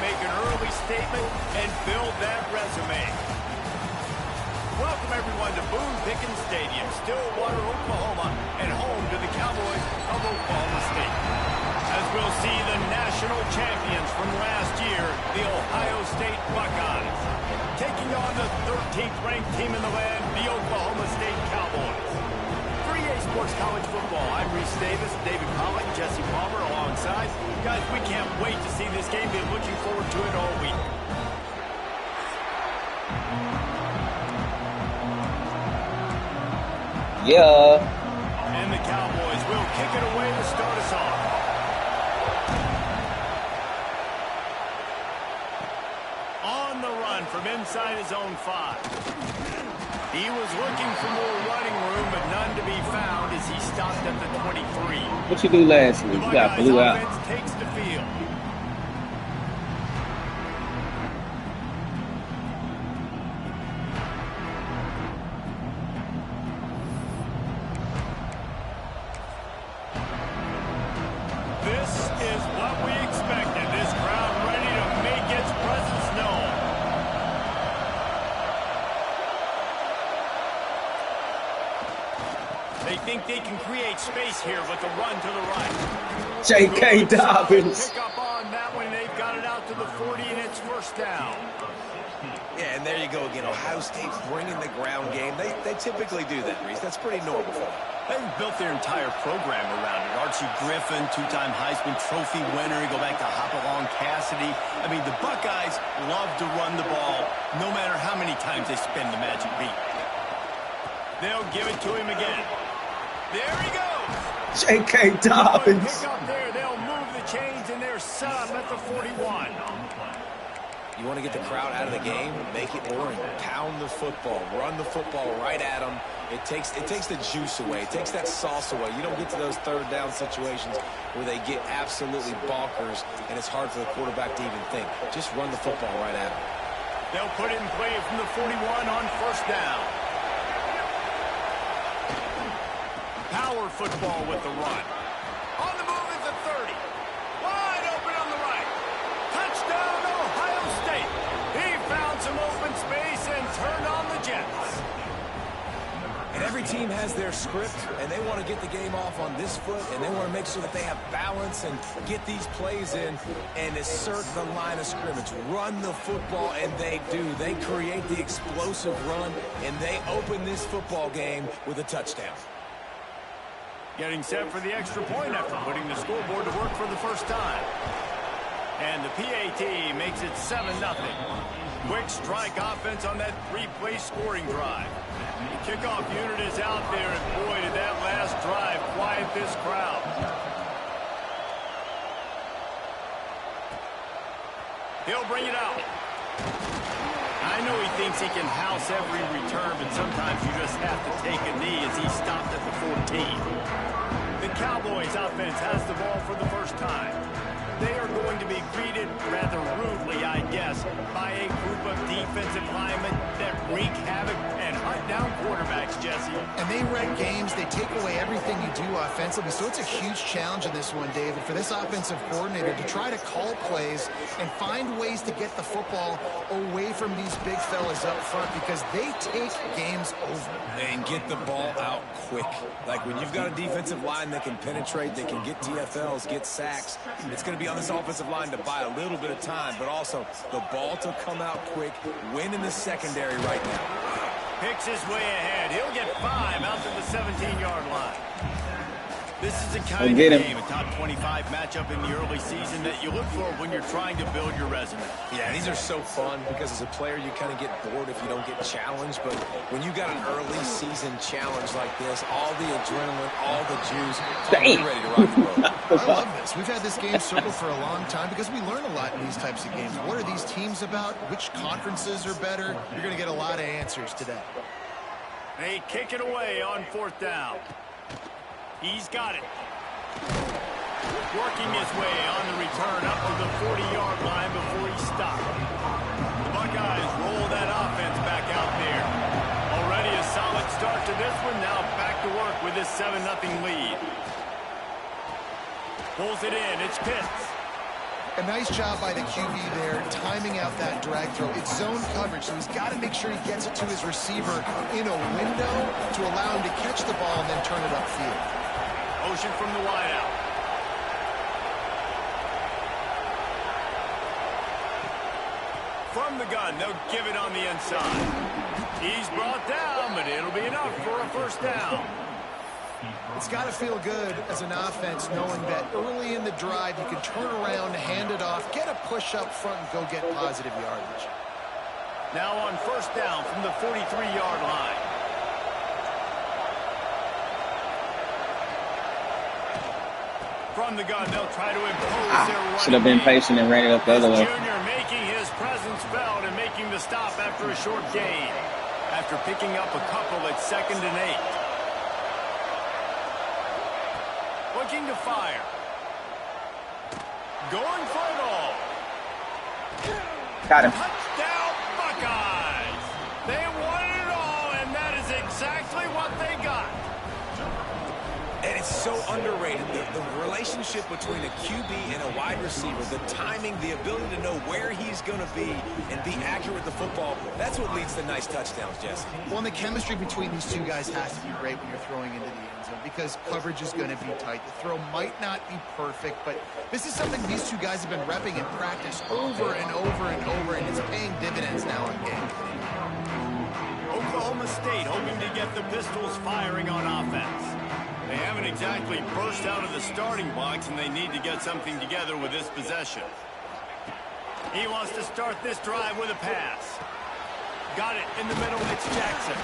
make an early statement and build that resume. Welcome, everyone, to Boone Pickens Stadium, Stillwater, Oklahoma, and home to the Cowboys of Oklahoma State. As we'll see the national champions from last year, the Ohio State Buckeyes, taking on the 13th ranked team in the land, the Oklahoma State Cowboys. For EA Sports College Football, I'm Reese Davis, David Pollack, Jesse Palmer alongside. Guys, we can't wait to see this game. Been looking forward to it all week. Yeah. And the Cowboys will kick it away to start us off. On the run from inside his own 5. He was looking for more running room, but none to be found as he stopped at the 23. What you do last week? You got blew out. Offense takes the field. This is what we expected. This crowd ready to make its presence known. They think they can create space here with the run to the right. J.K. Dobbins. Pick up on that one. They've got it out to the 40, and it's first down. Yeah, and there you go again. Ohio State bringing the ground game. They typically do that, Reese. That's pretty normal for them. They've built their entire program around it. Archie Griffin, two-time Heisman Trophy winner. You go back to Hopalong Cassidy. I mean, the Buckeyes love to run the ball, no matter how many times they spin the magic beat. They'll give it to him again. There he goes. J.K. Dobbins. Pick up there. They'll move the chains, and there's some at the 41. You want to get the crowd out of the game, make it boring. Pound the football, run the football right at them. It takes the juice away. It takes that sauce away. You don't get to those third down situations where they get absolutely bonkers, and it's hard for the quarterback to even think. Just run the football right at them. They'll put it in play from the 41 on first down. Power football with the run. On the move is the 30. Wide open on the right. Touchdown, Ohio State. He found some open space and turned on the Jets. And every team has their script, and they want to get the game off on this foot, and they want to make sure that they have balance and get these plays in and assert the line of scrimmage. Run the football, and they do. They create the explosive run, and they open this football game with a touchdown. Getting set for the extra point after putting the scoreboard to work for the first time. And the PAT makes it 7-0. Quick strike offense on that 3-play scoring drive. The kickoff unit is out there, and boy, did that last drive quiet this crowd. He'll bring it out. I know he thinks he can house every return, but sometimes you just have to take a knee as he stopped at the 14. The Cowboys offense has the ball for the first time. They are going to be greeted rather rudely, I guess, by a group of defensive linemen that wreak havoc and hunt down quarterbacks, Jesse. And they wreck games. They take away everything you do offensively. So it's a huge challenge in this one, David, for this offensive coordinator to try to call plays and find ways to get the football away from these big fellas up front because they take games over. And get the ball out quick. Like when you've got a defensive line that can penetrate, they can get TFLs, get sacks, it's going to be on this offensive line to buy a little bit of time, but also the ball to come out quick, win in the secondary right now. Picks his way ahead. He'll get 5 out to the 17-yard line. This is the kind of game, a top 25 matchup in the early season that you look for when you're trying to build your resume. Yeah, these are so fun because as a player you kind of get bored if you don't get challenged, but when you got an early season challenge like this, all the adrenaline, all the juice, you're ready to rock and roll. I love this. We've had this game circled for a long time because we learn a lot in these types of games. What are these teams about? Which conferences are better? You're going to get a lot of answers today. They kick it away on fourth down. He's got it. Working his way on the return up to the 40-yard line before he stopped. The Buckeyes roll that offense back out there. Already a solid start to this one. Now back to work with this 7-0 lead. Pulls it in. It's Pitts. A nice job by the QB there, timing out that drag throw. It's zone coverage, so he's got to make sure he gets it to his receiver in a window to allow him to catch the ball and then turn it upfield. Motion from the wideout. From the gun, they'll give it on the inside. He's brought down, but it'll be enough for a first down. It's got to feel good as an offense knowing that early in the drive you can turn around, hand it off, get a push up front, and go get positive yardage. Now on first down from the 43-yard line. From the gun, they'll try to impose their running should have been game. patient and ran it up the other way. Junior making his presence felt and making the stop after a short gain. After picking up a couple at 2nd and 8. Looking to fire. Going for it all. Got him. Touchdown, Buckeyes. They won it all, and that is exactly what they got. And it's so underrated. The relationship between a QB and a wide receiver, the timing, the ability to know where he's going to be and be accurate with the football, that's what leads to nice touchdowns, Jesse. Well, and the chemistry between these two guys has to be great when you're throwing into the end zone because coverage is going to be tight. The throw might not be perfect, but this is something these two guys have been repping in practice over and over and over, and it's paying dividends now in game. Oklahoma State hoping to get the Pistols firing on offense. They haven't exactly burst out of the starting blocks, and they need to get something together with this possession. He wants to start this drive with a pass. Got it in the middle. It's Jackson.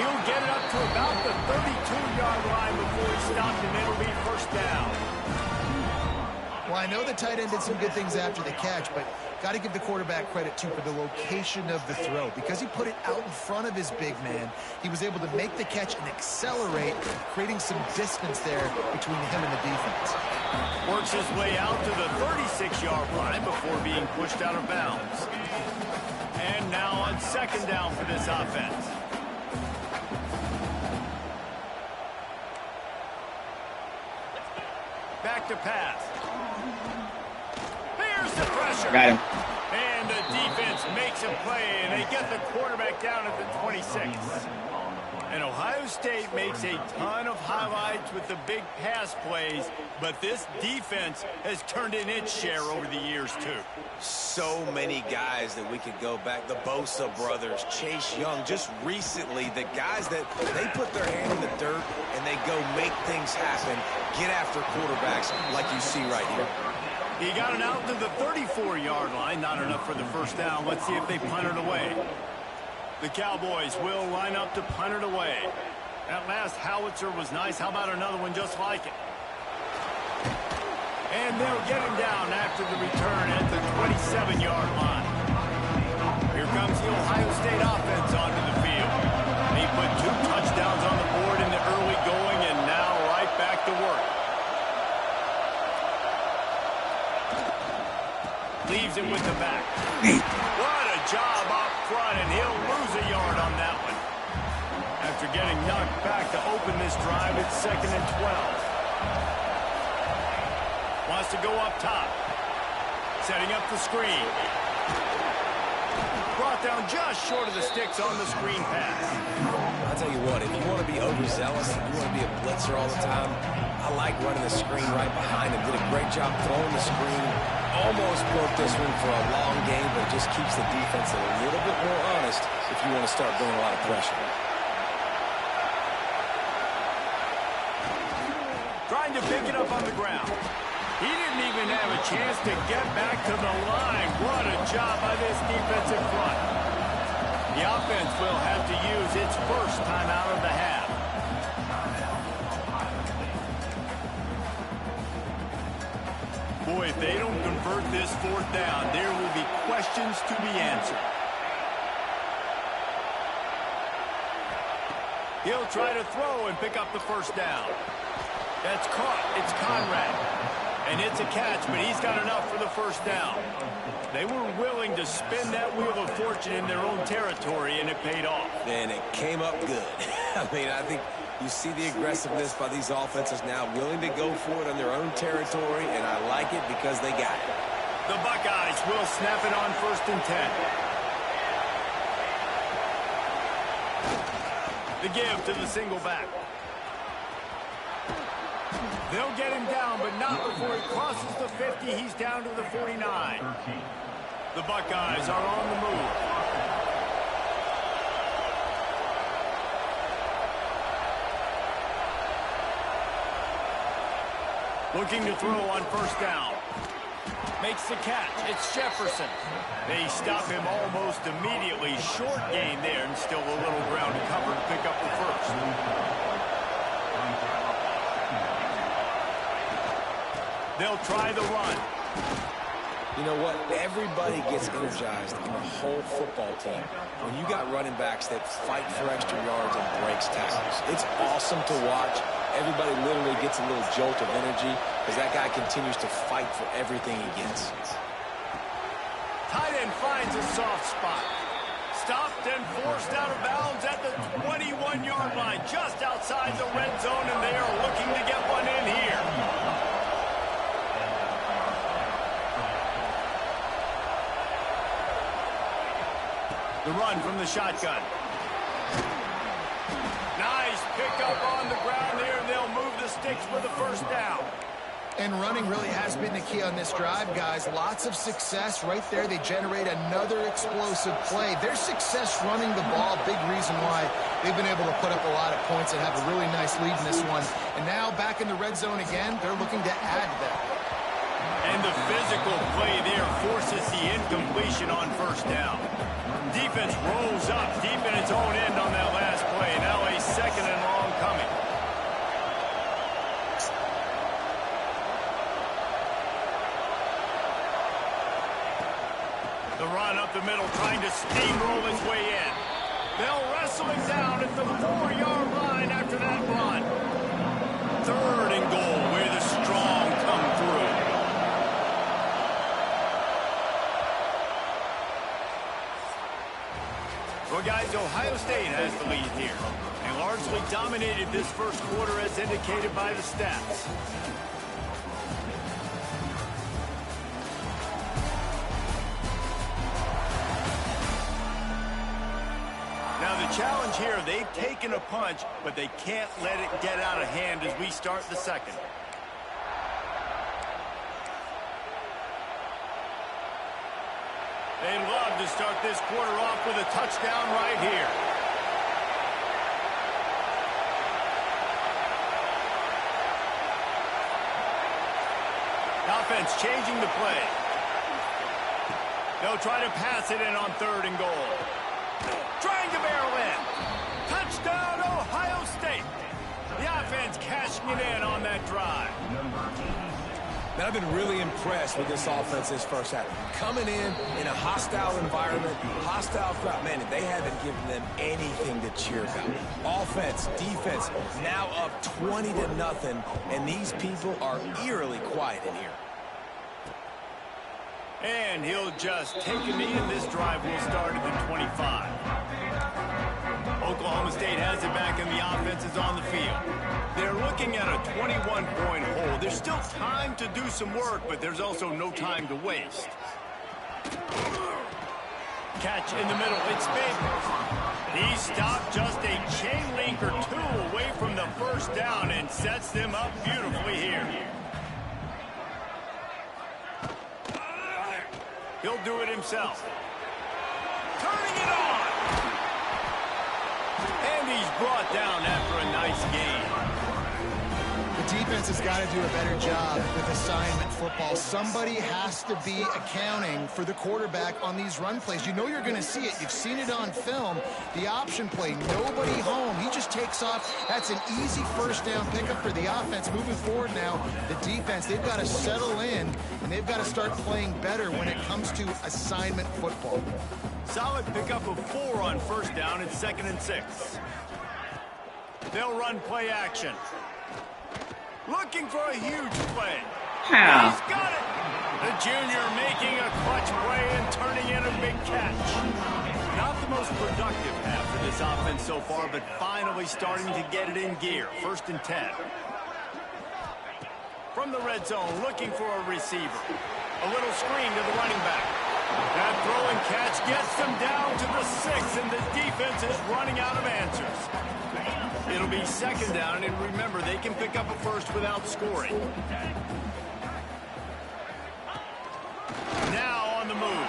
He'll get it up to about the 32-yard line before he stopped, and it'll be first down. Well, I know the tight end did some good things after the catch, but got to give the quarterback credit, too, for the location of the throw. Because he put it out in front of his big man, he was able to make the catch and accelerate, creating some distance there between him and the defense. Works his way out to the 36-yard line before being pushed out of bounds. And now on 2nd down for this offense. Back to pass. Here's the pressure. Got him. And the defense makes a play, and they get the quarterback down at the 26. And Ohio State makes a ton of highlights with the big pass plays, but this defense has turned in its share over the years, too. So many guys that we could go back. The Bosa brothers, Chase Young, just recently, the guys that they put their hand in the dirt and they go make things happen, get after quarterbacks like you see right here. He got it out to the 34-yard line. Not enough for the first down. Let's see if they punt it away. The Cowboys will line up to punt it away. That last howitzer was nice. How about another one just like it? And they'll get him down after the return at the 27-yard line. Here comes the Ohio State offense onto the field. He put 2 touchdowns on the board in the early going, and now right back to work. Leaves it with the back. What a job up front, and he'll lose a yard on that one. After getting knocked back to open this drive, it's 2nd and 12. Wants to go up top. Setting up the screen. Brought down just short of the sticks on the screen pass. I'll tell you what, if you want to be overzealous, if you want to be a blitzer all the time, I like running the screen right behind him. Did a great job throwing the screen. Almost broke this one for a long game, but it just keeps the defense a little bit more honest if you want to start bringing a lot of pressure. Trying to pick it up on the ground. He didn't even have a chance to get back to the line. What a job by this defensive front. The offense will have to use its first timeout of the half. Boy, if they don't convert this 4th down, there will be questions to be answered. He'll try to throw and pick up the first down. That's caught. It's Conrad. And it's a catch, but he's got enough for the first down. They were willing to spin that wheel of fortune in their own territory, and it paid off. And it came up good. I mean, I think you see the aggressiveness by these offenses now, willing to go for it on their own territory, and I like it because they got it. The Buckeyes will snap it on 1st and 10. The give to the single back. They'll get him down, but not before he crosses the 50. He's down to the 49. The Buckeyes are on the move. Looking to throw on 1st down. Makes the catch. It's Jefferson. They stop him almost immediately. Short gain there, and still a little ground to cover to pick up the 1st. They'll try the run. You know what? Everybody gets energized on the whole football team when you got running backs that fight for extra yards and breaks tackles. It's awesome to watch. Everybody literally gets a little jolt of energy because that guy continues to fight for everything he gets. Tight end finds a soft spot. Stopped and forced out of bounds at the 21-yard line, just outside the red zone, and they are looking to get one in here. The run from the shotgun. Nice pickup on the ground there, and they'll move the sticks for the 1st down. And running really has been the key on this drive, guys. Lots of success right there. They generate another explosive play. Their success running the ball, big reason why they've been able to put up a lot of points and have a really nice lead in this one. And now back in the red zone again, they're looking to add that. And the physical play there forces the incompletion on 1st down. Defense rolls up deep in its own end on that last play. Now a 2nd and long coming. The run up the middle, trying to steamroll his way in. They'll wrestle him down at the 4-yard line after that run. 3rd and goal, where the strong come through. Well, guys, Ohio State has the lead here. They largely dominated this 1st quarter as indicated by the stats. Now, the challenge here, they've taken a punch, but they can't let it get out of hand as we start the 2nd. They'd love to start this quarter off with a touchdown right here. Offense changing the play. They'll try to pass it in on 3rd and goal. Trying to barrel in. Touchdown, Ohio State. The offense cashing it in on that drive. Man, I've been really impressed with this offense this 1st half. Coming in a hostile environment, hostile crowd. Man, they haven't given them anything to cheer about. Offense, defense, now up 20-0, and these people are eerily quiet in here. And he'll just take a knee, and this drive will start at the 25. Oklahoma State has it back, and the offense is on the field. They're looking at a 21-point hole. There's still time to do some work, but there's also no time to waste. Catch in the middle. It's Baker. He stopped just a chain link or 2 away from the 1st down and sets them up beautifully here. He'll do it himself. Turning it on. And he's brought down after a nice gain. The defense has got to do a better job with assignment football. Somebody has to be accounting for the quarterback on these run plays. You know you're going to see it. You've seen it on film. The option play, nobody home. He just takes off. That's an easy 1st down pickup for the offense. Moving forward now, the defense, they've got to settle in, and they've got to start playing better when it comes to assignment football. Solid pickup of 4 on 1st down. It's 2nd and 6. They'll run play action. Looking for a huge play. How? He's got it. The junior making a clutch play and turning in a big catch. Not the most productive half for this offense so far, but finally starting to get it in gear. 1st and 10. From the red zone, looking for a receiver. A little screen to the running back. That throw and catch gets them down to the 6, and the defense is running out of answers. It'll be second down, and remember, they can pick up a first without scoring. Now on the move.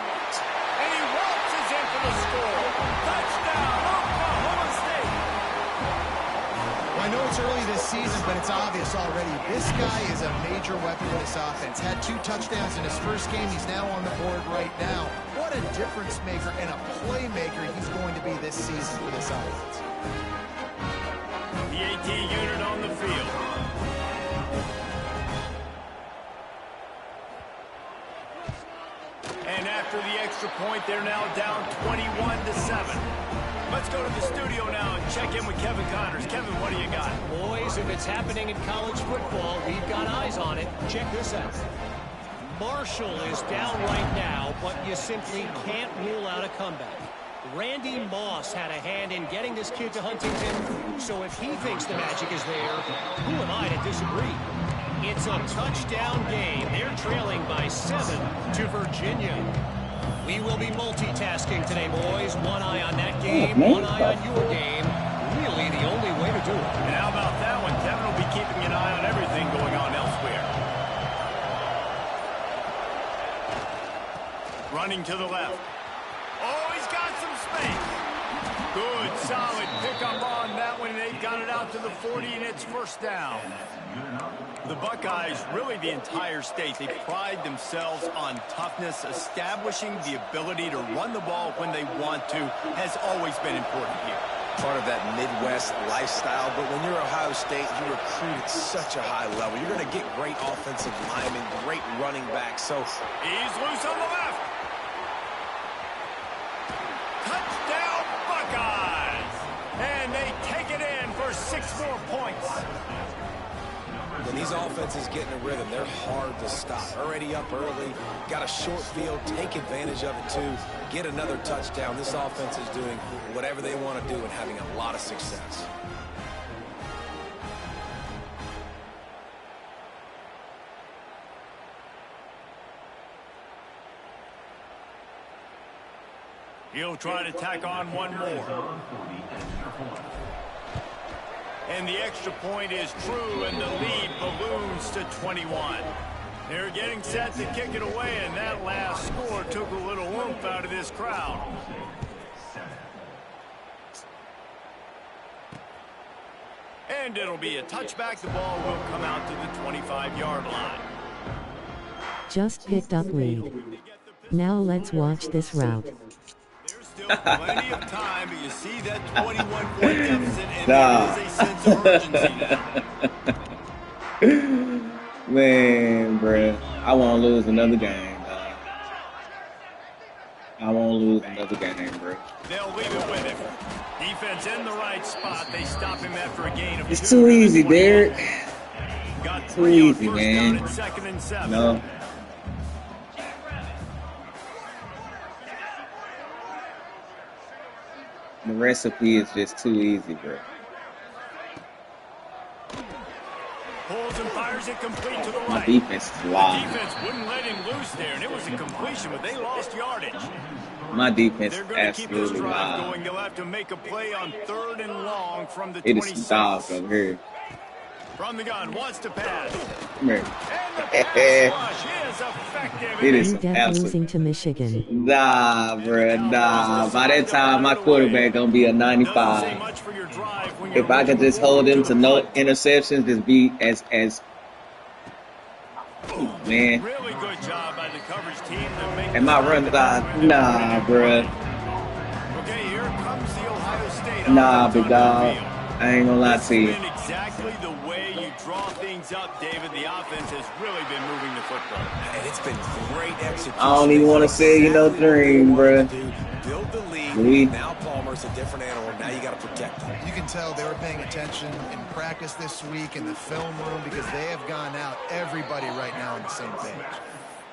And he waltzes in for the score. Touchdown, Oklahoma State. Well, I know it's early this season, but it's obvious already. This guy is a major weapon in this offense. Had 2 touchdowns in his first game. He's now on the board right now. What a difference maker and a playmaker he's going to be this season for this offense. The AT unit on the field. And after the extra point, they're now down 21-7. Let's go to the studio now and check in with Kevin Connors. Kevin, what do you got? Boys, if it's happening in college football, we've got eyes on it. Check this out. Marshall is down right now, but you simply can't rule out a comeback. Randy Moss had a hand in getting this kid to Huntington, so if he thinks the magic is there, who am I to disagree? It's a touchdown game. They're trailing by 7 to Virginia. We will be multitasking today, boys. One eye on that game, one eye on your game. Really the only way to do it. And how about that one? Kevin will be keeping an eye on everything going on elsewhere. Running to the left. Oh, he's got some space. Good, solid pickup on that one. They've got it out to the 40, and it's first down. The Buckeyes, really the entire state, they pride themselves on toughness. Establishing the ability to run the ball when they want to has always been important here. Part of that Midwest lifestyle, but when you're Ohio State, you recruit at such a high level. You're going to get great offensive linemen, great running backs. So he's loose on the left. Touchdown, Buckeyes! And they take it in for 6 more points. When these offenses get in a rhythm, they're hard to stop. Already up early, got a short field, take advantage of it too, get another touchdown. This offense is doing whatever they want to do and having a lot of success. He'll try to tack on one more. And the extra point is true, and the lead balloons to 21. They're getting set to kick it away, and that last score took a little oomph out of this crowd. And it'll be a touchback. The ball will come out to the 25-yard line. Just picked up lead. Now let's watch this route. Still plenty of time, but you see that 21-point deficit, and there is a sense of urgency now. Man, bruh. I want to lose another game, dog. I want to lose another game, bruh. They'll leave it with him. Defense in the right spot. They stop him after a gain of 2. It's too easy, Derek. Got Too 3 on easy, first man. down and 2nd and 7. No. The recipe is just too easy, bro. Pulls and fires it complete to the My right. defense is The wild. defense wouldn't let him loose there, and it was a completion, but they lost yardage. My defense They're is going to keep this absolutely drive wild. going. They'll have to make a play on 3rd and long from the It is 26. some dogs over here. From the gun, wants to pass. Come here. And the pass rush is effective. It is UTEP some absolute. losing to Michigan. Nah, bruh, nah. By that time, my quarterback gonna be a Doesn't say 95. much for your drive when If you're I could just hold him to no interceptions, just be as man. really good job by the coverage team to make And my run style, nah, bruh. Okay, here comes the Ohio State. Nah, offense big onto the dog. field. I ain't gonna lie It's to you. been exactly the way you draw things up, David. The offense has really been moving the football. And it's been great execution. I don't even wanna say, you know, dream, bruh. Build the lead. We- Now Palmer's a different animal. Now you got to protect him. You can tell they were paying attention in practice this week in the film room because they have gone out, everybody right now on the same page.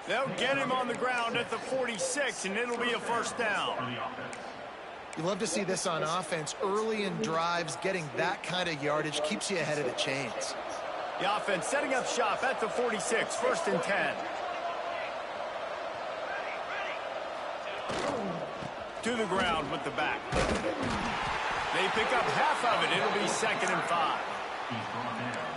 They'll get him on the ground at the 46, and it'll be a first down. You love to see this on offense. Early in drives, getting that kind of yardage keeps you ahead of the chains. The offense setting up shop at the 46, 1st and 10. to the ground with the back. They pick up half of it. It'll be 2nd and 5.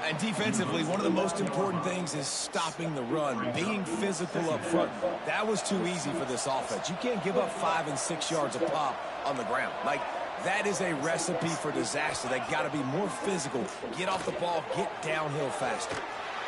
And defensively, one of the most important things is stopping the run, being physical up front. That was too easy for this offense. You can't give up 5 and 6 yards a pop on the ground. Like, that is a recipe for disaster. They got to be more physical, get off the ball, get downhill faster.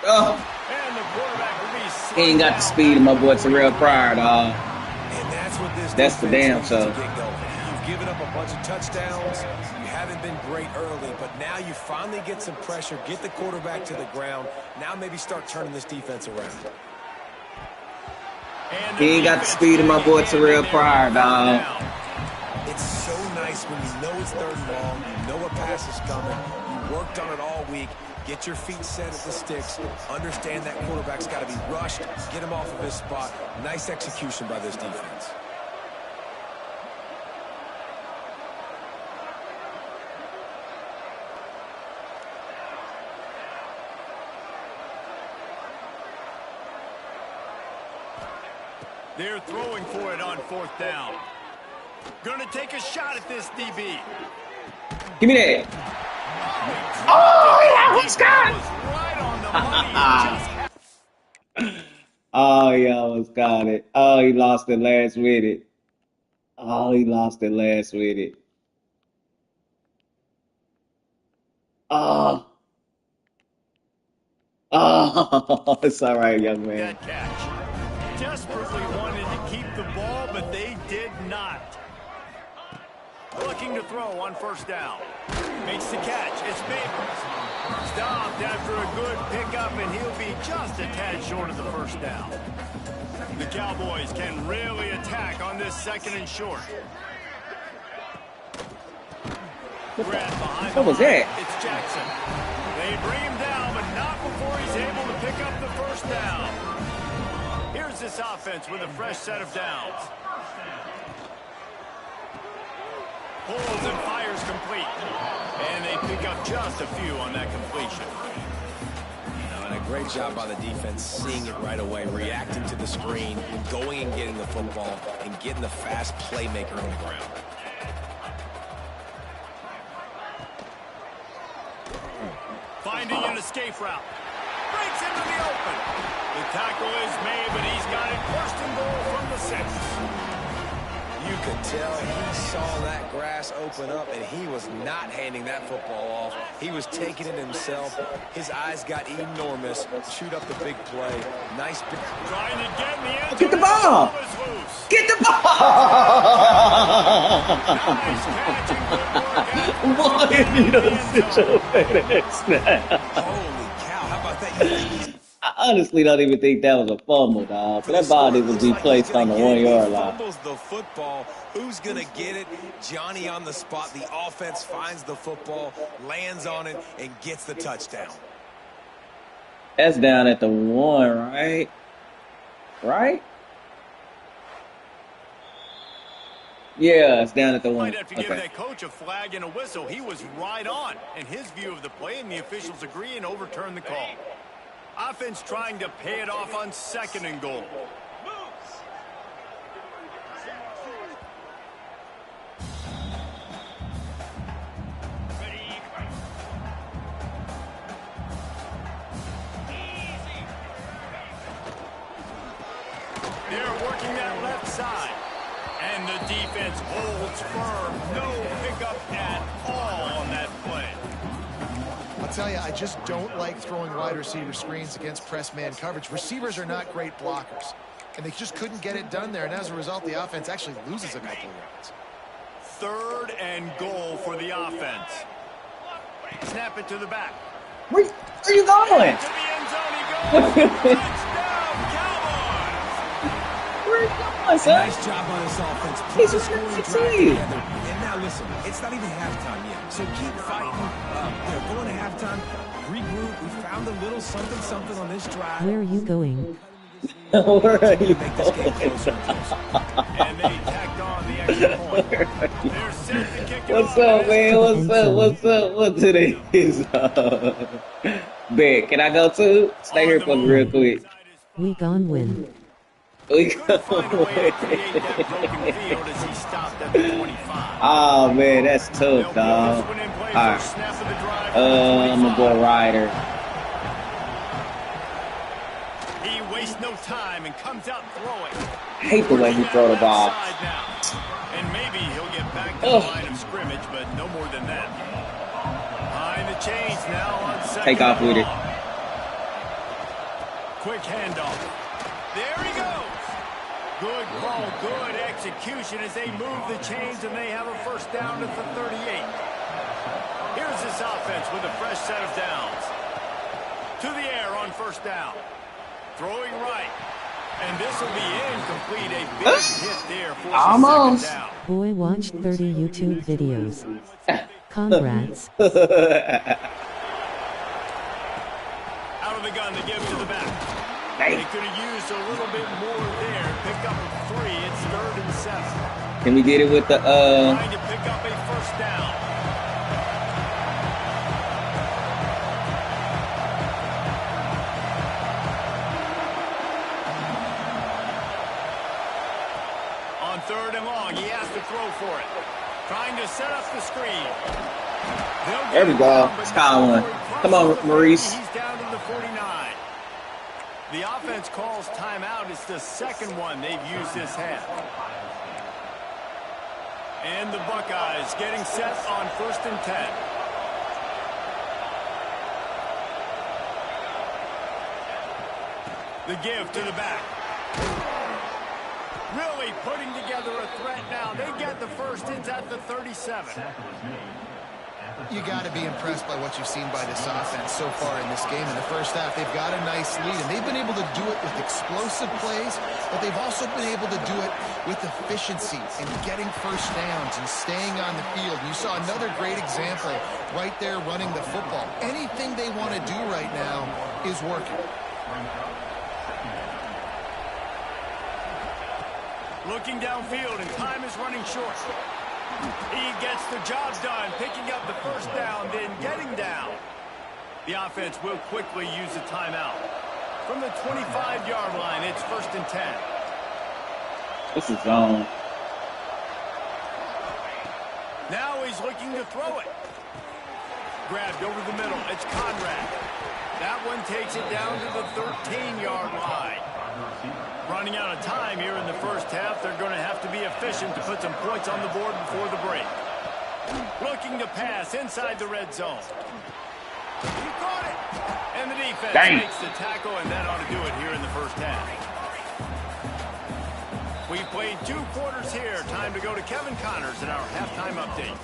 Oh, And the quarterback will be he ain't got the speed of my boy Terrell Pryor, dog. And that's what this That's the damn defense needs show. to get going. You've given up a bunch of touchdowns. You haven't been great early, but now you finally get some pressure, get the quarterback to the ground. Now maybe start turning this defense around. And He ain't got the speed of my boy Terrell Pryor, dog. It's so nice when you know it's 3rd and long, you know a pass is coming, you worked on it all week, get your feet set at the sticks, understand that quarterback's got to be rushed, get him off of his spot. Nice execution by this defense. They're throwing for it on 4th down. Going to take a shot at this DB. Give me that. Oh, yeah, he's got it. Oh, he almost got it. Oh, he lost it last with it. Oh, he lost it last with it. Oh. Oh, it's all right, young man. That catch. Desperately wanted to keep the ball, but they did not. Looking to throw on 1st down. Makes the catch. It's Babers. Stopped after a good pickup, and he'll be just a tad short of the 1st down. The Cowboys can really attack on this 2nd and short. What was that? It's Jackson. They bring him down, but not before he's able to pick up the 1st down. Here's this offense with a fresh set of downs. Pulls and fires complete. And they pick up just a few on that completion. And a great job by the defense seeing it right away, reacting to the screen, going and getting the football, and getting the fast playmaker on the ground. Finding an escape route. Breaks into the open. The tackle is made, but he's got it 1st and goal from the 6. You could tell he saw that grass open up, and he was not handing that football off. He was taking it himself. His eyes got enormous. Shoot up the big play. Nice. Trying to get in the end zone. Get the ball. Get the ball. Nice catch and good work. Why have you done such a FedEx now? Holy cow, how about that? I honestly don't even think that was a fumble, dog. But that ball needs to be placed on the 1 yard line. Fumbles the football. Who's going to get it? Johnny on the spot. The offense finds the football, lands on it, and gets the touchdown. That's down at the 1, right? Right? Yeah, it's down at the 1. Might have to give Okay. that coach a flag and a whistle. He was right on in his view of the play, and the officials agree and overturn the call. Offense trying to pay it off on 2nd and goal. They're working that left side. And the defense holds firm. No pickup at all on that play. I'll tell you, I just don't like throwing wide receiver screens against press man coverage. Receivers are not great blockers, and they just couldn't get it done there. And as a result, the offense actually loses a couple of yards. 3rd and goal for the offense. Snap it to the back. Where are you going? To the end zone he goes. Touchdown, Cowboys! Where are you going, son? Nice job on this offense. He's Put the just scoring gonna drive succeed. together. And now listen, it's not even halftime yet. So keep fighting. Going to halftime. Regroup. We found a little something on this drive. Where are you going? Where are you Make this game closer and closer. And they tacked on the extra point. They're set to kick it What's off. up, man? What's up? What's up? What today is? Bet. Can I go too? Stay here for me real quick. We gon' win. We Couldn't find a way to create that broken field as he stopped at the 25. Oh man, that's They'll tough, put this dog. one in play All first right. snap of the drive from the I'm gonna go 25. Ryder. He wastes no time and comes out throwing. I hate the way he throw the ball. Side now. And maybe he'll get back to the line of scrimmage, but no more than that. Behind the chains now on second. Take off with it. Quick handoff. There he goes. Good call, good execution as they move the chains and they have a first down at the 38. Here's this offense with a fresh set of downs. To the air on first down. Throwing right. And this will be incomplete. A big hit there for Almost. second down. Boy watched 30 YouTube videos. Congrats. Out of the gun to give to the back. They could have used a little bit more there. Pick up a 3. It's 3rd and 7. Can we get it with the Trying to pick up a first down. On 3rd and long, he has to throw for it. Trying to set up the screen. There we go. Sky one. Come on, Maurice. He's down to the 49. The offense calls timeout. It's the second one they've used this half. And the Buckeyes getting set on 1st and 10. The give to the back. Really putting together a threat now. They get the first. It's at the 37. You got to be impressed by what you've seen by this offense so far in this game. In the first half, they've got a nice lead, and they've been able to do it with explosive plays, but they've also been able to do it with efficiency and getting first downs and staying on the field. You saw another great example right there running the football. Anything they want to do right now is working. Looking downfield, and time is running short. He gets the job done, picking up the first down, then getting down. The offense will quickly use a timeout. From the 25-yard line, it's 1st and 10. This is zone. Now he's looking to throw it. Grabbed over the middle. It's Conrad. That one takes it down to the 13-yard line. Running out of time here in the first half. They're going to have to be efficient to put some points on the board before the break. Looking to pass inside the red zone. He caught it. And the defense makes the tackle, and that ought to do it here in the first half. We've played 2 quarters here. Time to go to Kevin Connors in our halftime update.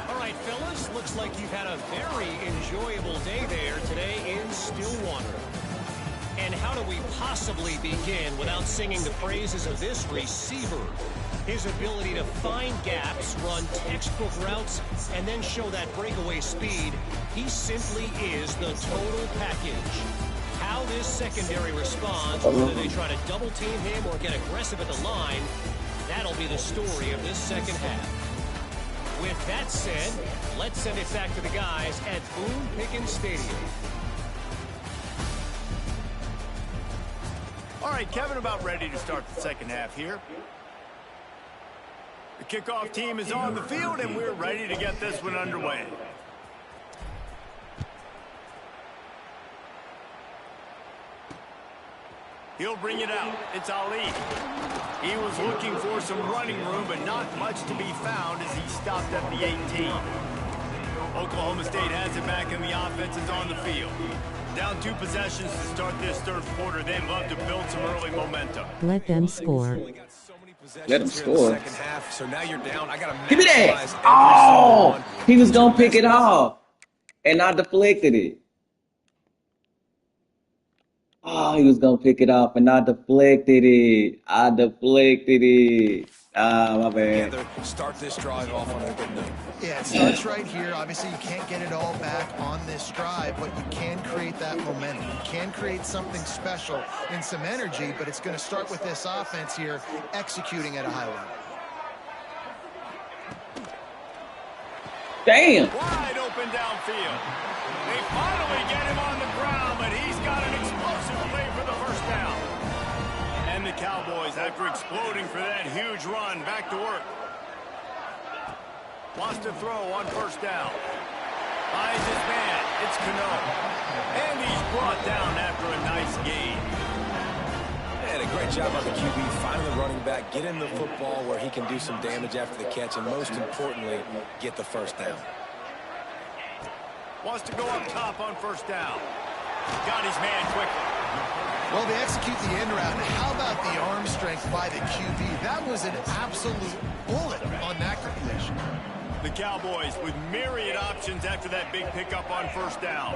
All right, fellas, looks like you've had a very enjoyable day there today in Stillwater. And how do we possibly begin without singing the praises of this receiver? His ability to find gaps, run textbook routes, and then show that breakaway speed. He simply is the total package. How this secondary responds, whether they try to double team him or get aggressive at the line, that'll be the story of this second half. With that said, let's send it back to the guys at Boone Pickens Stadium. All right, Kevin, about ready to start the second half here. The kickoff team is on the field, and we're ready to get this one underway. He'll bring it out. It's Ali. He was looking for some running room, but not much to be found as he stopped at the 18. Oklahoma State has it back, and the offense is on the field. Down 2 possessions to start this third quarter. They'd love to build some early momentum. Let them score. Let him score. Half, so now you're down. I gotta Give me that. maximize every Oh, single one. he was going to pick it off. And I deflected it. Oh, he was going to pick it off, and I deflected it. My bad. Together, start this drive off on a good note. Yeah, it starts right here. Obviously, you can't get it all back on this drive, but you can create that momentum. You can create something special and some energy, but it's going to start with this offense here executing at a high level. Damn. Wide open downfield. They finally get him on the ground, but he's got an explosive play for the first down. And the Cowboys after exploding for that huge run. Back to work. Wants to throw on first down. Finds his man. It's Cano. And he's brought down after a nice gain. And a great job by the QB finding the running back, get him the football where he can do some damage after the catch, and most importantly, get the first down. Wants to go up top on first down. Got his man quickly. Well, they execute the end route. How about the arm strength by the QB? That was an absolute bullet on that completion. The Cowboys with myriad options after that big pickup on first down.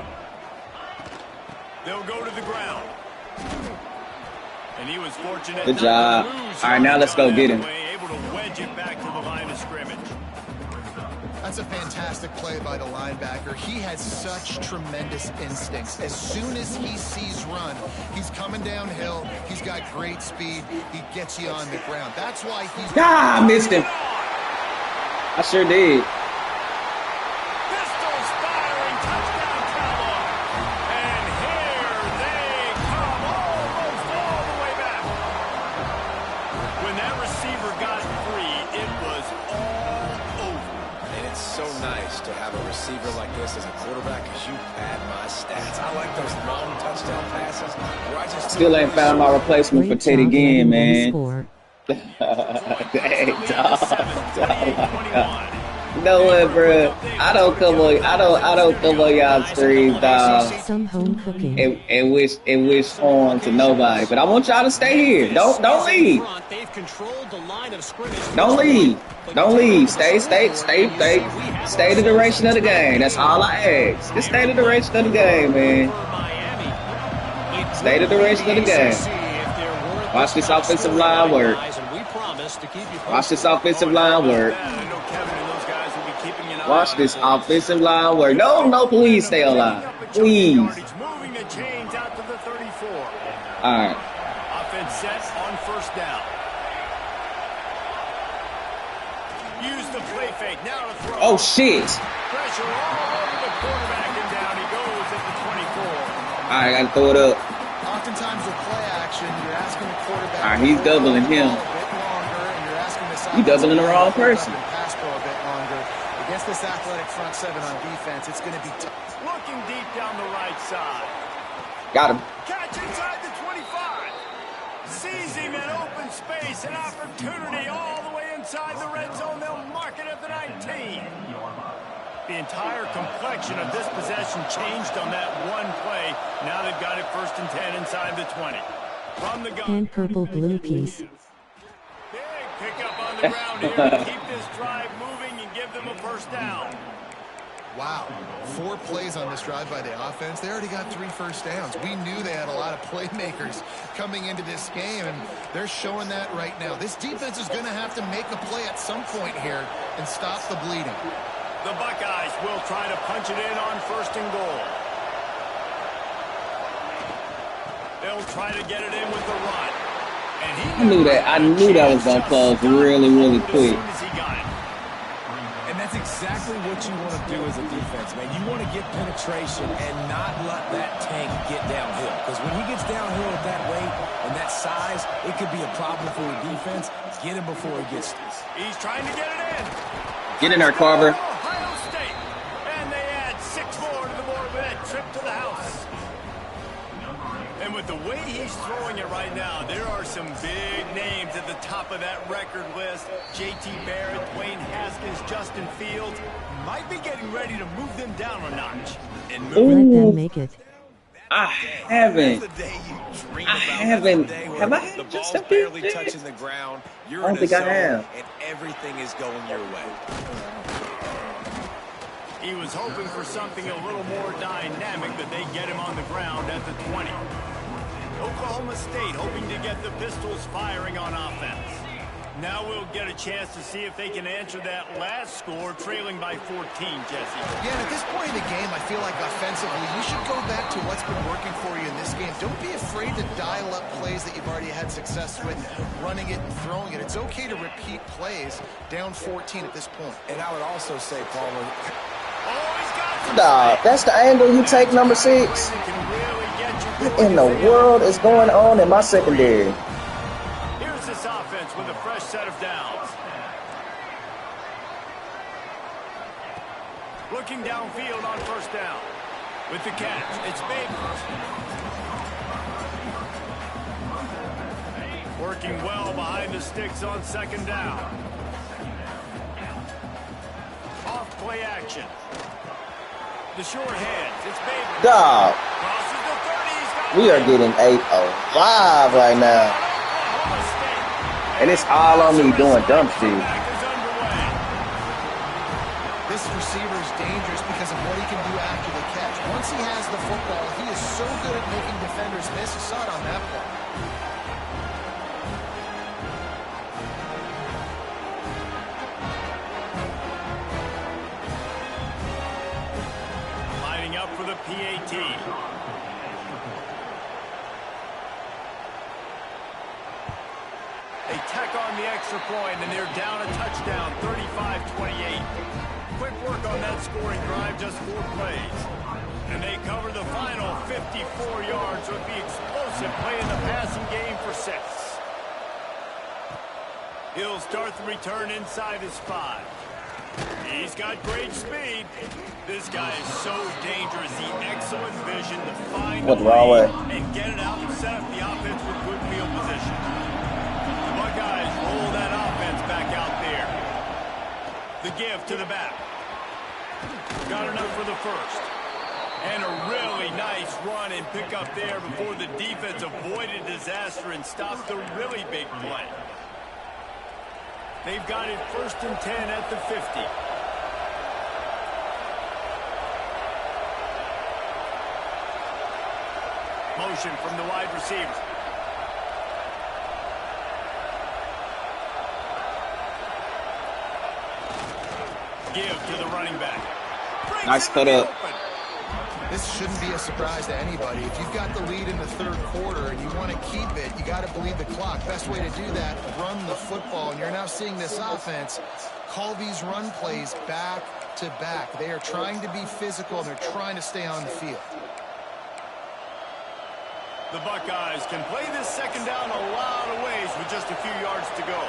They'll go to the ground. And he was fortunate. Good job. All right, now let's go get him. Able to wedge it back to the line of scrimmage. That's a fantastic play by the linebacker. He has such tremendous instincts. As soon as he sees run, he's coming downhill. He's got great speed. He gets you on the ground. That's why he's... Ah, I missed him. I sure did. Pistols firing, touchdown Cowboys. And here they come, almost all the way back. When that receiver got free, it was all over. And it's so nice to have a receiver like this as a quarterback because you pad my stats. I like those long touchdown passes where I just Still ain't found my replacement for Great Teddy job Ginn, letting them man. score. Dang, dog. You know what, bro? I don't come on y'all streams, dog, Some home cooking. and wish harm to nobody. But I want y'all to stay here. Don't leave. Don't leave. Don't leave. Stay the duration of the game. That's all I ask. Just stay the duration of the game, man. Stay the duration of the game. Watch this offensive line work. Watch this offensive line work. Watch this offensive line work. No, please stay alive. Please. Moving the chains out to the 34. All right. Offense set on first down. Use the play fake. Now to throw. Oh, shit. Pressure all over the quarterback, and down he goes at the 24. All right, I gotta throw it up. Oftentimes with play action, you're asking the quarterback... All right, he's doubling him. You doubling the wrong person. Pass pro a bit longer. Against this athletic front seven on defense, it's going to be tough. Looking deep down the right side. Got him. Catch inside the 25. Sees him in open space. An opportunity all the way inside the red zone. They'll mark it at the 19. The entire complexion of this possession changed on that one play. Now they've got it 1st and 10 inside the 20. From the gun. And purple blue piece. Big pickup on the ground here to keep this drive moving and give them a first down. Wow. 4 plays on this drive by the offense. They already got 3 first downs. We knew they had a lot of playmakers coming into this game, and they're showing that right now. This defense is going to have to make a play at some point here and stop the bleeding. The Buckeyes will try to punch it in on 1st and goal. They'll try to get it in with the run. And I knew that was going to close really quick. And that's exactly what you want to do as a defense, man. You want to get penetration and not let that tank get downhill. Because when he gets downhill at that weight and that size, it could be a problem for the defense. Get him before he gets this. He's trying to get it in. Get in there, Carver. Ohio State. And they add 6 more to the board with that trip to the house. And with the way he's throwing it right now, there are some big names at the top of that record list. J.T. Barrett, Dwayne Haskins, Justin Fields might be getting ready to move them down a notch. And Let them make it. I haven't. Have I The had ball's just barely touching the ground. You're I don't in a think I zone, have. and everything is going your way. he was hoping for something a little more dynamic, but they get him on the ground at the 20. Oklahoma State hoping to get the Pistols firing on offense. Now we'll get a chance to see if they can answer that last score, trailing by 14, Jesse. Yeah, and at this point in the game, I feel like offensively, you should go back to what's been working for you in this game. Don't be afraid to dial up plays that you've already had success with, running it and throwing it. It's okay to repeat plays down 14 at this point. And I would also say, Palmer, Dog, that's the angle you take, number 6. What in the world is going on in my secondary? Looking downfield on first down. With the catch, it's Baker. Working well behind the sticks on second down. Off play action. The short hands, it's Baker. Dog. Crosses the 30, We are getting 8-05 right now. And it's all on me doing dumb shit. This receiver is dangerous because of what he can do after the catch. Once he has the football, he is so good at making defenders miss. You saw it on that play. Lining up for the PAT. They tack on the extra point, and they're down a touchdown, 35-28. Quick work on that scoring drive, just 4 plays. And they cover the final 54 yards with the explosive play in the passing game for 6. He'll start the return inside his 5. He's got great speed. This guy is so dangerous. The excellent vision to find What's a wrong way with? and get it out and set up the offense with good field position. The Buckeyes roll that offense back out there. The give to the back. Got enough for the first. And a really nice run and pick up there before the defense avoided disaster and stopped the really big play. They've got it 1st and 10 at the 50. Motion from the wide receiver. Give to the running back. Nice cut up. This shouldn't be a surprise to anybody. If you've got the lead in the 3rd quarter and you want to keep it, you got to bleed the clock. Best way to do that, run the football. And you're now seeing this offense call these run plays back to back. They are trying to be physical, and they're trying to stay on the field. The Buckeyes can play this second down a lot of ways with just a few yards to go.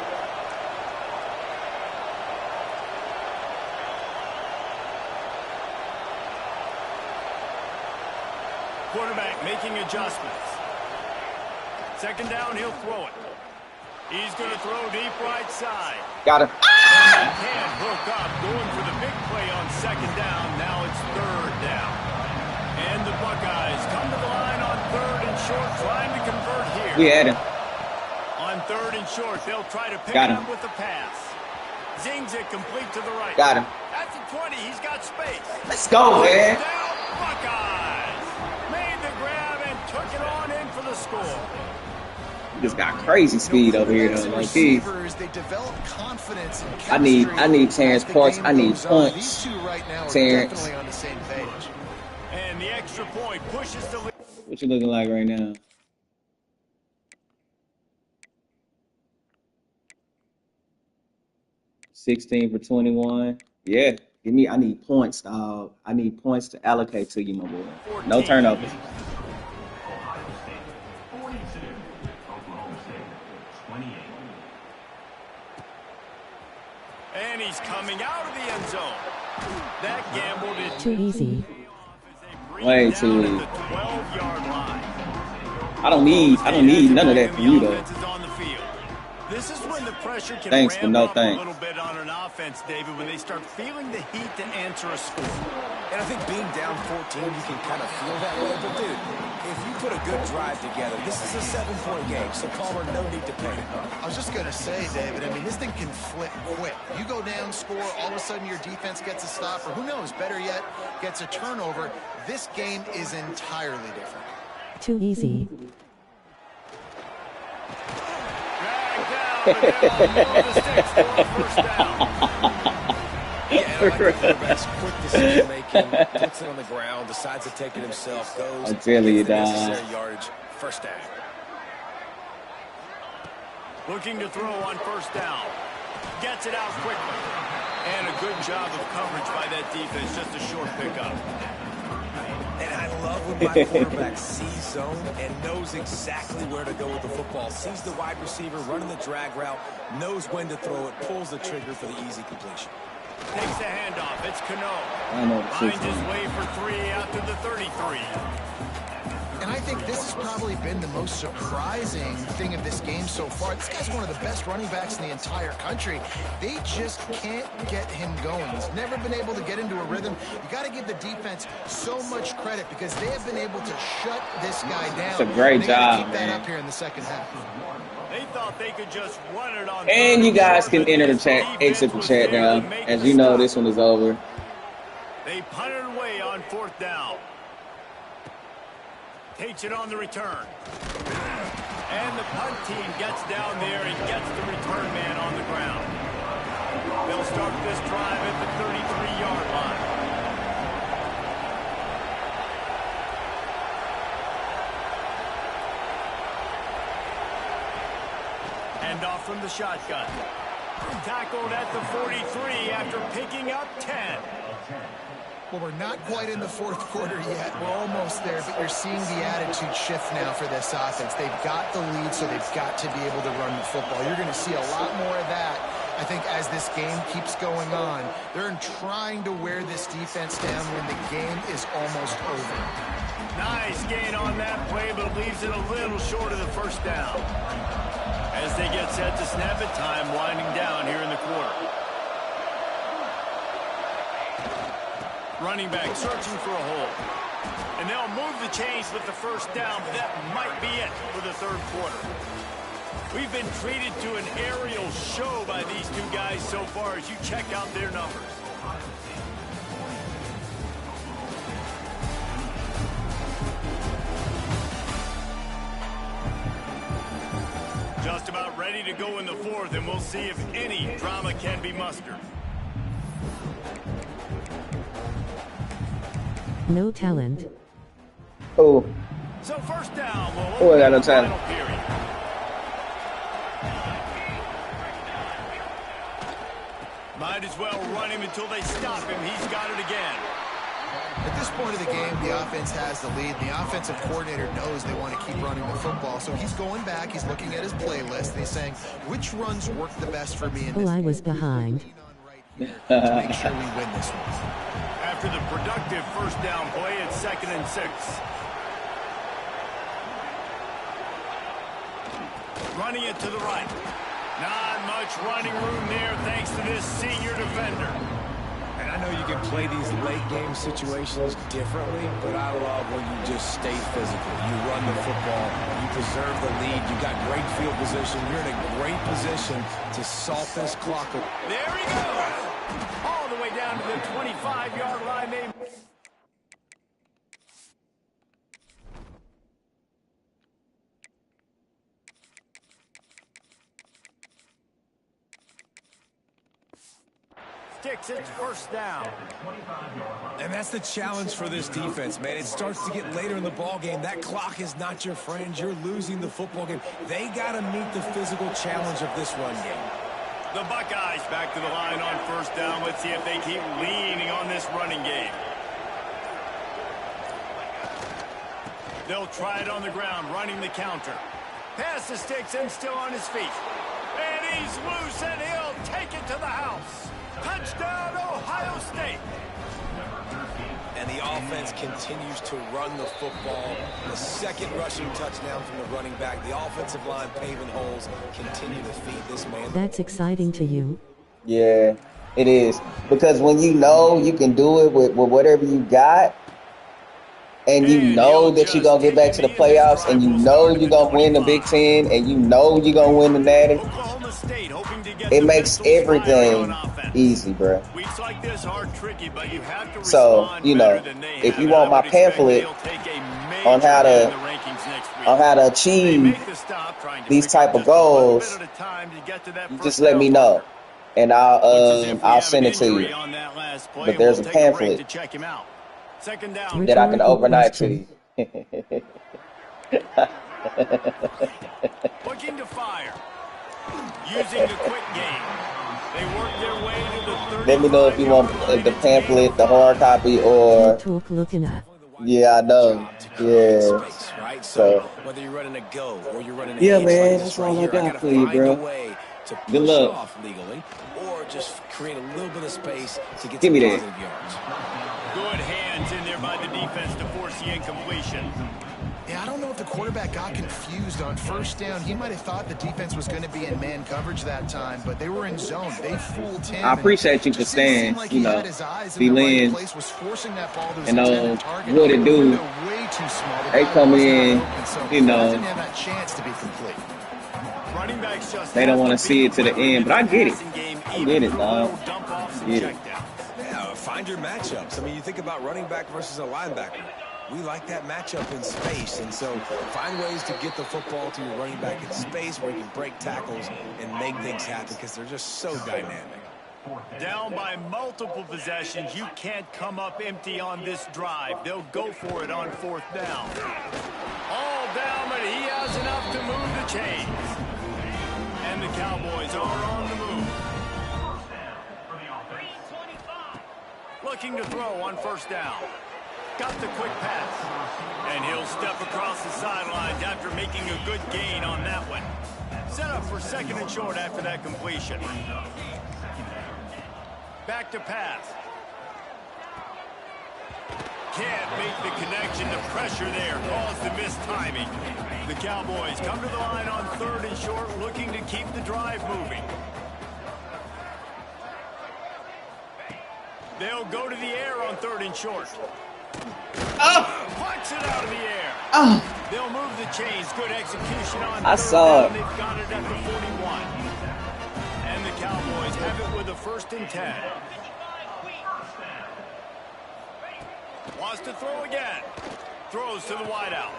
Quarterback making adjustments. Second down, he'll throw it. He's going to throw deep right side. Got him. Can't hook up, going for the big play on second down. Now it's 3rd down. And the Buckeyes come to the line on 3rd and short, trying to convert here. We had him. On 3rd and short, they'll try to pick Got it him. up with the pass. Zings it complete to the right. Got him. At the 20, he's got space. Let's go, man. Down, Buckeyes. Made the grab and took it on in for the score. He just got crazy speed over here, though. Like he, They develop confidence and I need Terrence as the Parks. game I need goes on. points. These two right now are Terrence. definitely on the same page. And the extra point pushes the lead. What you looking like right now? $16 for 21. Yeah, give me. I need points, dog. I need points to allocate to you, my boy. No turnovers. And he's coming out of the end zone. That gamble did Too easy. Way too easy. the 12-yard line. I don't need none of that from you, though. Offense is on the field. This is when the pressure can Thanks, but ramp no up thanks. a little bit on an offense, David, when they start feeling the heat to answer a score. And I think being down 14, you can kind of feel that way. But, dude, if you put a good drive together, this is a 7-point game, so Palmer, no need to panic. I was just going to say, David, I mean, this thing can flip quick. You go down, score, all of a sudden your defense gets a stop, or who knows, better yet, gets a turnover. This game is entirely different. Too easy. Dragged down, but they'll move the sticks for a first down. Yeah, and I like the quarterback's quick decision-making, puts it on the ground, decides to take it himself, goes, I'm telling you, gets the dog. necessary yardage, first down. Looking to throw on first down. Gets it out quickly. And a good job of coverage by that defense. Just a short pickup. And I love when my quarterback sees zone and knows exactly where to go with the football. Sees the wide receiver running the drag route, knows when to throw it, pulls the trigger for the easy completion. Takes the handoff. It's Cano. I know the Finds system. his way for 3 out to the 33. And I think this has probably been the most surprising thing of this game so far. This guy's one of the best running backs in the entire country. They just can't get him going. He's never been able to get into a rhythm. You got to give the defense so much credit because they have been able to shut this guy down. It's a great They gotta job, keep that man. up here in the second half. They thought they could just run it on. And you guys can enter the chat, exit the chat now. As you know, this one is over. They punted away on 4th down. Takes it on the return. And the punt team gets down there and gets the return man on the ground. They'll start this drive at the 33-yard line. Hand off from the shotgun. Tackled at the 43 after picking up 10. Well, we're not quite in the fourth quarter yet. We're almost there, but you're seeing the attitude shift now for this offense. They've got the lead, so they've got to be able to run the football. You're going to see a lot more of that, I think, as this game keeps going on. They're trying to wear this defense down when the game is almost over. Nice gain on that play, but leaves it a little short of the first down. As they get set to snap it, time winding down here in the quarter. Running back searching for a hole. And they'll move the chains with the first down, but that might be it for the third quarter. We've been treated to an aerial show by these two guys so far as you check out their numbers. Just about ready to go in the fourth, and we'll see if any drama can be mustered. No talent. Oh, So first down. Oh, I got no time. Final period. Might as well run him until they stop him. He's got it again. At this point of the game, the offense has the lead. The offensive coordinator knows they want to keep running the football. So he's going back, he's looking at his playlist, and he's saying, which runs work the best for me in this Oh, I was game? behind. To make sure we win this one. After the productive first down play, it's 2nd and 6. Running it to the right. Not much running room there thanks to this senior defender. And I know you can play these late game situations differently, but I love when you just stay physical. You run the football, you preserve the lead, you got great field position, you're in a great position to salt this clock. There he goes. All the way down to the 25-yard line. Sticks its first down. And that's the challenge for this defense, man. It starts to get later in the ball game. That clock is not your friend. You're losing the football game. They got to meet the physical challenge of this run game. The Buckeyes back to the line on first down. Let's see if they keep leaning on this running game. They'll try it on the ground, running the counter. Pass to Sticks and still on his feet. And he's loose, and he'll take it to the house. Touchdown, Ohio State. And the offense continues to run the football. The second rushing touchdown from the running back. The offensive line paving holes, continue to feed this man. That's exciting to you. Yeah, it is. Because when you know you can do it with whatever you got, and you know that you're going to get back to the playoffs, and you know you're going to win the Big Ten, and you know you're going to win the Natty, Oklahoma State hoping to get it the makes pistol firing everything on offense. easy, bro. Weeks like this are tricky, but you have to So, respond you know, better than they if have. you And want I my would expect pamphlet they'll take a major on how hit in to the rankings next week. on how to They achieve make the stop, trying to these pick up type of just a little goals, bit at a time to get to that you first just let me down know, marker. and Looks as if we I'll have send an it to injury you. on that last play, But and there's we'll a take break pamphlet to check him out. Second down. that I can Rhetorical overnight to question. you. Looking to fire. Using the quick game. They work their way to the 35. Let me know if you want the pamphlet, the hard copy, or Talk looking at. yeah, I know. Yeah. Space, right? So whether you're running a go or you're running a yeah, hitch man, like that's this right all I here, got gotta for you, find a bro. way to Good push luck. off legally or just create a little bit of space to get Give some me that. positive yards. Good hands in there by the defense to force the incompletion. Yeah, I don't know if the quarterback got confused on first down. He might have thought the defense was going to be in man coverage that time, but they were in zone. They fooled him. I appreciate you for staying, Like you he know, had his eyes in be the right Lynn place, was forcing that ball to his and intended target. what it do. Window way too small. The They guy come was not in, open, so you know. didn't have that chance to be complete. Running backs just They don't have want to see it to the be end, but I get it. passing game, I even get it, through dog. little dump-offs and Get it. checkdowns. Yeah, find your matchups. I mean, you think about running back versus a linebacker. We like that matchup in space, and so find ways to get the football to your running back in space where you can break tackles and make things happen because they're just so dynamic. Down by multiple possessions, you can't come up empty on this drive. They'll go for it on fourth down. All down, but he has enough to move the chains. And the Cowboys are on the move. Looking to throw on first down. Got the quick pass. And he'll step across the sidelines after making a good gain on that one. Set up for second and short after that completion. Back to pass. Can't make the connection. The pressure there caused the missed timing. The Cowboys come to the line on third and short, looking to keep the drive moving. They'll go to the air on third and short. Punch it out of the air. They'll move the chains. Good execution on I third saw down. it. They've got it at the 41. And the Cowboys have it with a 1st and 10. Wants to throw again. Throws to the wideout.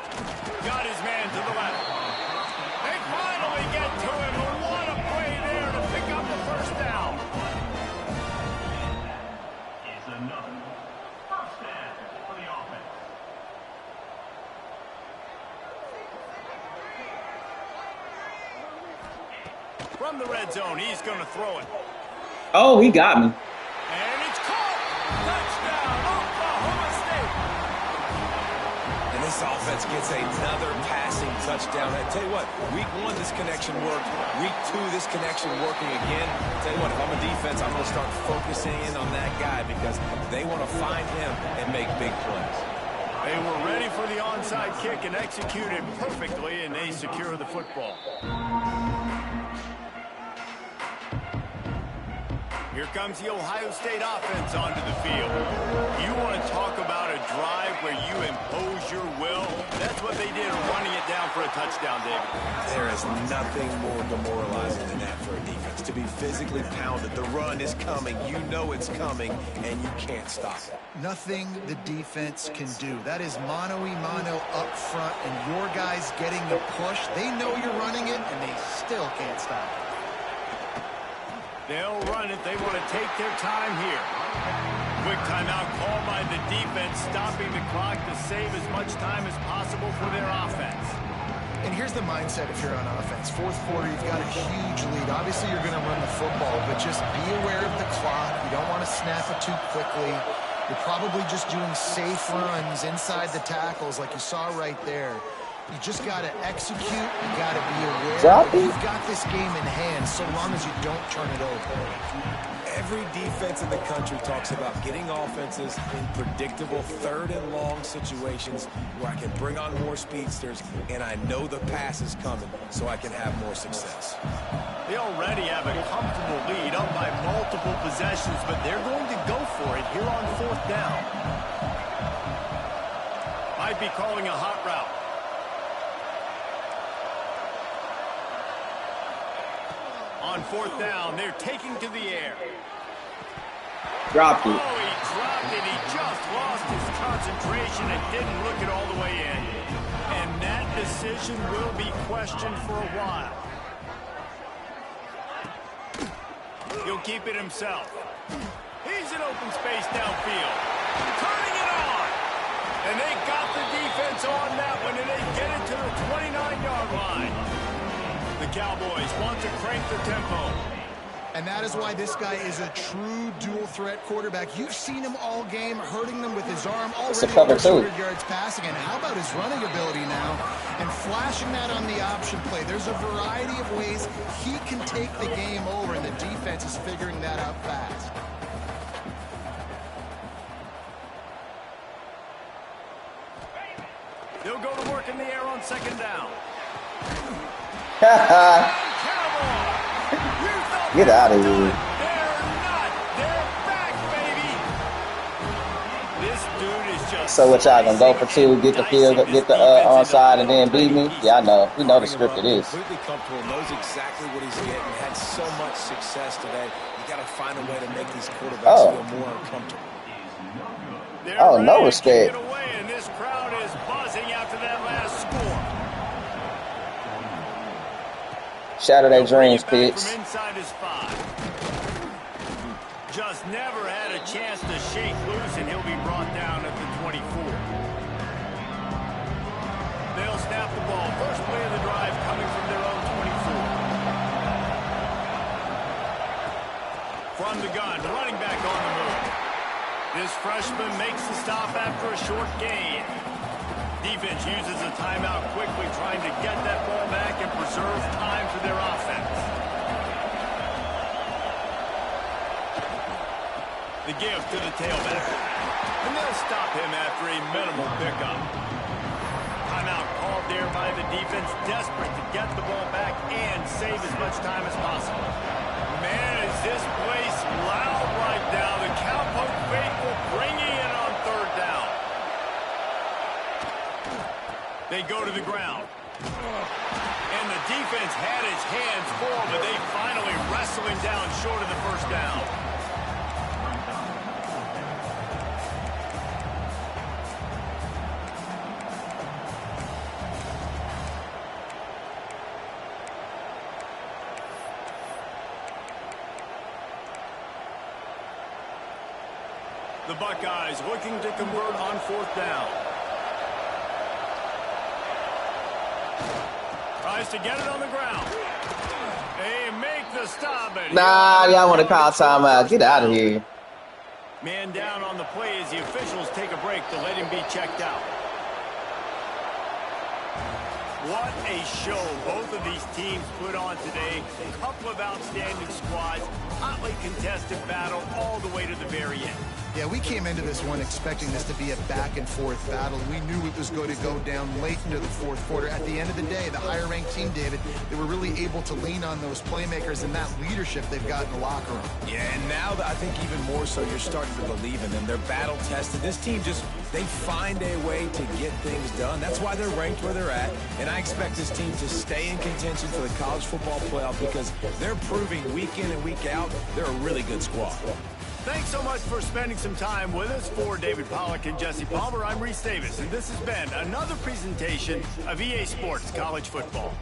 Got his man to the left. They finally get to him. And what a play there to pick up the first down. From the red zone, he's going to throw it. Oh, he got me. And it's caught. Touchdown, Oklahoma State. And this offense gets another passing touchdown. I tell you what, week 1, this connection worked. Week 2, this connection working again. I tell you what, if I'm a defense, I'm going to start focusing in on that guy because they want to find him and make big plays. They were ready for the onside kick and executed perfectly, and they secure the football. Here comes the Ohio State offense onto the field. You want to talk about a drive where you impose your will? That's what they did, running it down for a touchdown, David. There is nothing more demoralizing than that for a defense. To be physically pounded. The run is coming. You know it's coming, and you can't stop it. Nothing the defense can do. That is mano-a-mano up front, and your guys getting the push. They know you're running it, and they still can't stop it. They'll run it. They want to take their time here. Quick timeout called by the defense, stopping the clock to save as much time as possible for their offense. And here's the mindset if you're on offense. Fourth quarter, you've got a huge lead. Obviously, you're going to run the football, but just be aware of the clock. You don't want to snap it too quickly. You're probably just doing safe runs inside the tackles like you saw right there. You just got to execute. You got to be aware. You've got this game in hand so long as you don't turn it over. Every defense in the country talks about getting offenses in predictable third and long situations where I can bring on more speedsters and I know the pass is coming so I can have more success. They already have a comfortable lead up by multiple possessions, but they're going to go for it here on fourth down. Might be calling a hot route. On fourth down, they're taking to the air. Dropped it. Oh, he dropped it. He just lost his concentration and didn't look it all the way in. And that decision will be questioned for a while. He'll keep it himself. He's in open space downfield. Turning it on. And they got the defense on that one, and they get it to the 29-yard line. The Cowboys want to crank the tempo. And that is why this guy is a true dual-threat quarterback. You've seen him all game, hurting them with his arm, already over 200 yards passing. And how about his running ability now? And flashing that on the option play. There's a variety of ways he can take the game over, and the defense is figuring that out fast. They'll go to work in the air on second down. Get out of here. They're not. They're back, baby. This dude is just... So what y'all gonna go for two, get the field, get the onside, and then beat me? Yeah, I know. We know the script it is. Completely comfortable, knows exactly what he's getting. Had so much success today. You got to find a way to make these quarterbacks feel more uncomfortable. Oh, no respect. And this crowd is buzzing after that last score. Shatter their dreams, Pitts. From inside his 5. Just never had a chance to shake loose, and he'll be brought down at the 24. They'll snap the ball. First play of the drive coming from their own 24. From the gun, running back on the move. This freshman makes the stop after a short gain. Defense uses a timeout quickly, trying to get that ball back and preserve time for their offense. The give to the tailback. And they'll stop him after a minimal pickup. Timeout called there by the defense, desperate to get the ball back and save as much time as possible. Man, is this place loud right now. The Cowpoke faithful bringing it on third down. They go to the ground. And the defense had its hands full, but they finally wrestle him down short of the first down. The Buckeyes looking to convert on fourth down. Tries to get it on the ground. They make the stop. Nah, y'all want to call timeout. Get out of here. Man down on the play as the officials take a break to let him be checked out. What a show both of these teams put on today. A couple of outstanding squads, hotly contested battle all the way to the very end. Yeah, we came into this one expecting this to be a back-and-forth battle. We knew it was going to go down late into the fourth quarter. At the end of the day, the higher-ranked team, David, they were really able to lean on those playmakers and that leadership they've got in the locker room. Yeah, and now I think even more so you're starting to believe in them. They're battle-tested. This team they find a way to get things done. That's why they're ranked where they're at. And I expect this team to stay in contention for the college football playoff because they're proving week in and week out they're a really good squad. Thanks so much for spending some time with us. For David Pollack and Jesse Palmer, I'm Reese Davis, and this has been another presentation of EA Sports College Football.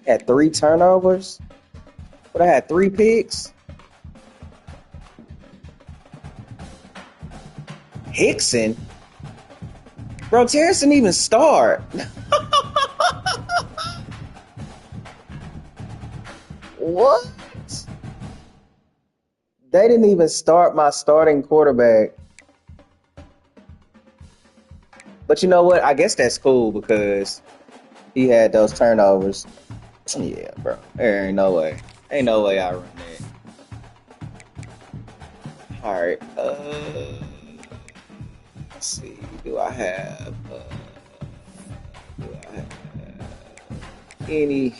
Had 3 turnovers, but I had 3 picks. Hickson? Bro, Terrence didn't even start. What? They didn't even start my starting quarterback. But you know what? I guess that's cool because He had those turnovers. Yeah, bro. There ain't no way. Ain't no way I run that. All right. Let's see. Do I have any?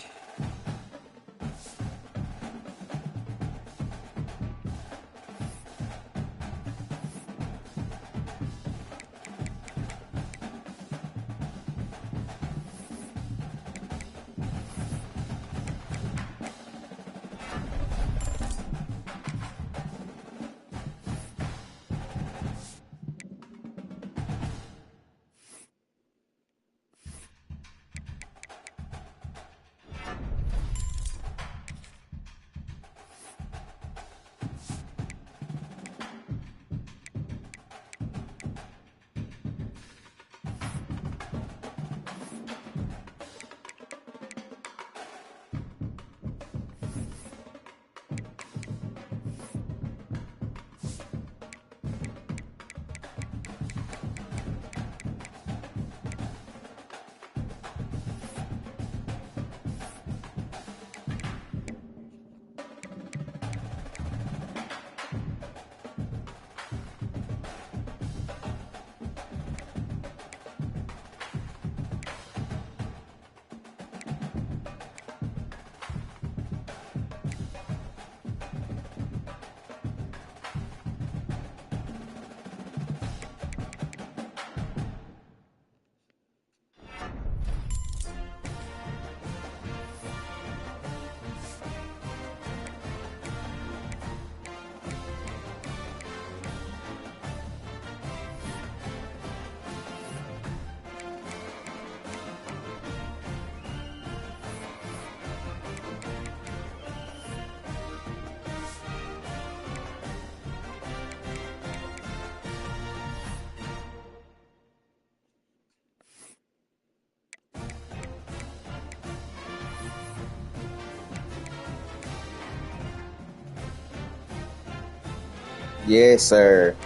Yes, sir.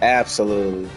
Absolutely.